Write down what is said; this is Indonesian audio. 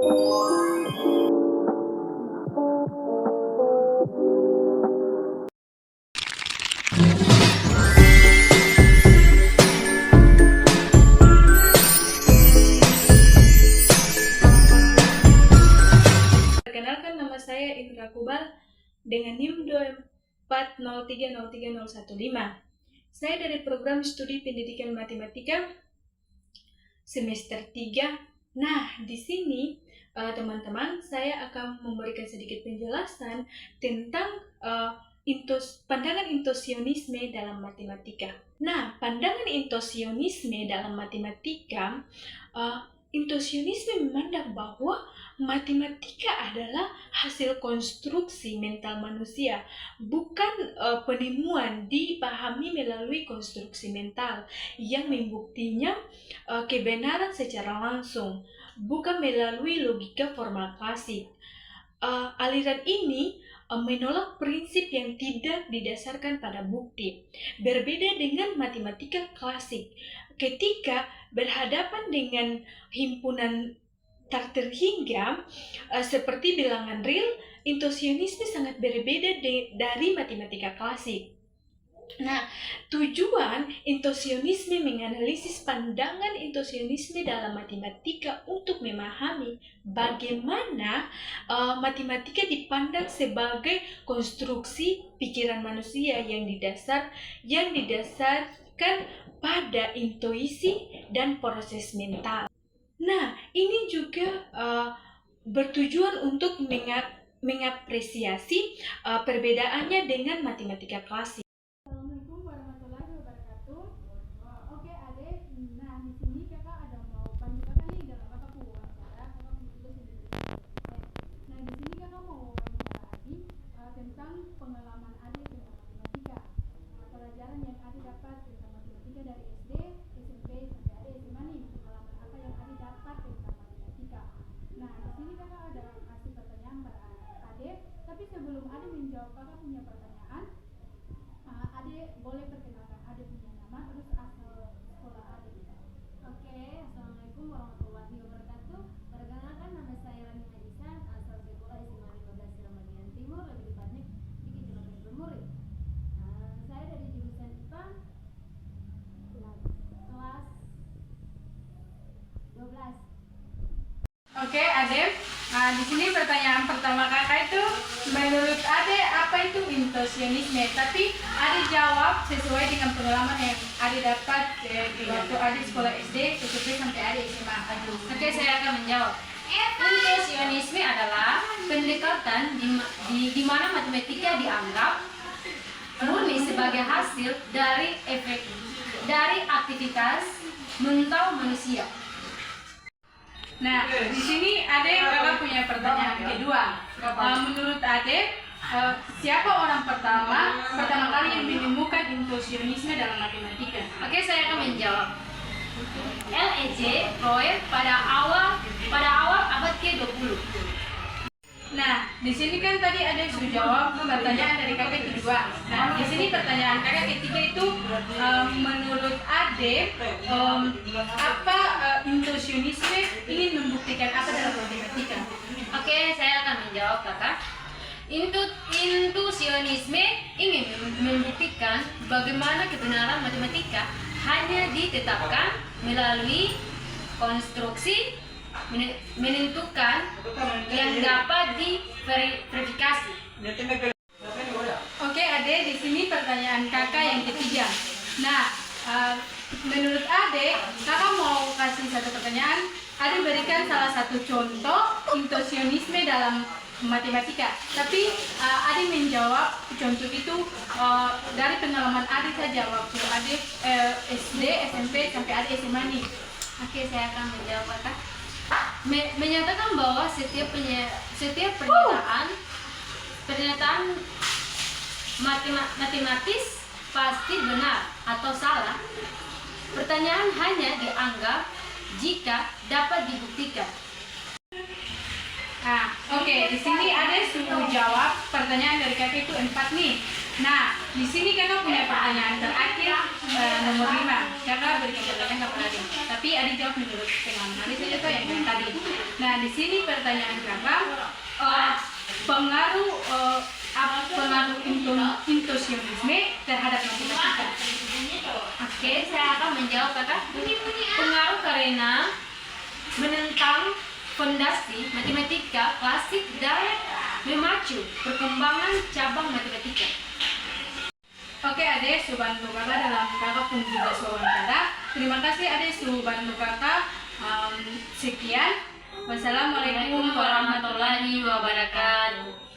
Perkenalkan, nama saya Indra Kubal dengan NIM 2403030115. Saya dari program studi pendidikan matematika semester 3. Nah, di sini teman-teman, saya akan memberikan sedikit penjelasan tentang pandangan intuisionisme dalam matematika. Nah, pandangan intuisionisme dalam matematika, intuisionisme memandang bahwa matematika adalah hasil konstruksi mental manusia, bukan penemuan dipahami melalui konstruksi mental yang membuktinya kebenaran secara langsung, bukan melalui logika formal klasik. Aliran ini menolak prinsip yang tidak didasarkan pada bukti. Berbeda dengan matematika klasik, ketika berhadapan dengan himpunan tak terhingga seperti bilangan real, intuisionisme sangat berbeda dari matematika klasik. Nah, tujuan intuisionisme menganalisis pandangan intuisionisme dalam matematika untuk memahami bagaimana matematika dipandang sebagai konstruksi pikiran manusia yang didasarkan pada intuisi dan proses mental. Nah, ini juga bertujuan untuk mengapresiasi perbedaannya dengan matematika klasik. Assalamualaikum warahmatullahi wabarakatuh. Oke adik, nah di sini kakak ada mau panggil kakak nih dalam kakak wawancara, kakak tulis di Nah di sini kakak mau wawancara adik tentang pengalaman adik tentang matematika, pelajaran yang adik dapat tentang matematika dari SD, SMP sampai adik SMA nih, pengalaman apa yang adik dapat tentang matematika. Nah di sini kakak ada kasih pertanyaan pada adik, tapi sebelum adik menjawab kakak punya pertanyaan, adik boleh perkenalkan adik punya nama terus asal sekolah adik. Oke, assalamualaikum warahmatullahi wabarakatuh. Perkenalkan, nama saya Rani Hadisan, asal sekolah SMA 15 Ramadian Timur, lebih tepatnya di Kecamatan Permuri. Saya dari jurusan IPA kelas 12. Oke adik, di sini pertanyaan pertama kakak itu, menurut adik apa itu intuisionisme? Tapi adik jawab sesuai dengan pengalaman yang adik dapat di waktu adik sekolah SD, SMP sampai adik SMA. Oke, saya akan menjawab. Intuisionisme adalah pendekatan di mana matematika dianggap murni sebagai hasil dari aktivitas mental manusia. Nah, di sini kakak punya pertanyaan kedua. Menurut adik, siapa orang pertama kali yang menemukan intuisionisme dalam matematika? Oke, saya akan menjawab. L.E.J. Roy pada awal abad ke-20. Nah, di sini kan tadi ada yang sudah jawab pertanyaan dari kakak kedua. Nah, di sini pertanyaan kakak ketiga itu, menurut adik, apa intuisionisme ingin membuktikan apa dalam matematika? Oke, saya akan menjawab kakak. Intuisionisme ingin membuktikan bagaimana kebenaran matematika hanya ditetapkan melalui konstruksi menentukan yang dapat diverifikasi. Oke, Ade, di sini pertanyaan kakak yang ketiga. Nah, menurut Ade, kakak mau kasih satu pertanyaan. Ade berikan salah satu contoh intuisionisme dalam matematika. Tapi Ade menjawab contoh itu dari pengalaman Ade saja waktu Ade SD, SMP sampai Ade SMA nih. Oke, saya akan menjawab kakak. Menyatakan bahwa setiap pernyataan matematis pasti benar atau salah. Pertanyaan hanya dianggap jika dapat dibuktikan. Nah, oke, di sini ada sudah jawab pertanyaan dari kakak itu 4 nih. Nah, di sini kakak punya pertanyaan terakhir nomor 5. Kakak berikan pertanyaan kepada adik. Tapi adik jawab menurut pengalaman adik saja tuh yang tadi. Nah, di sini pertanyaan kakak, pengaruh intuisionisme terhadap matematika. Oke, saya akan menjawab kakak. Pengaruh karena menentang fondasi matematika klasik dan memacu perkembangan cabang matematika. Oke, Ade, su bantu kakak dalam kakak pun juga wawancara. Terima kasih Ade su bantu kakak. Sekian. Wassalamualaikum warahmatullahi wabarakatuh.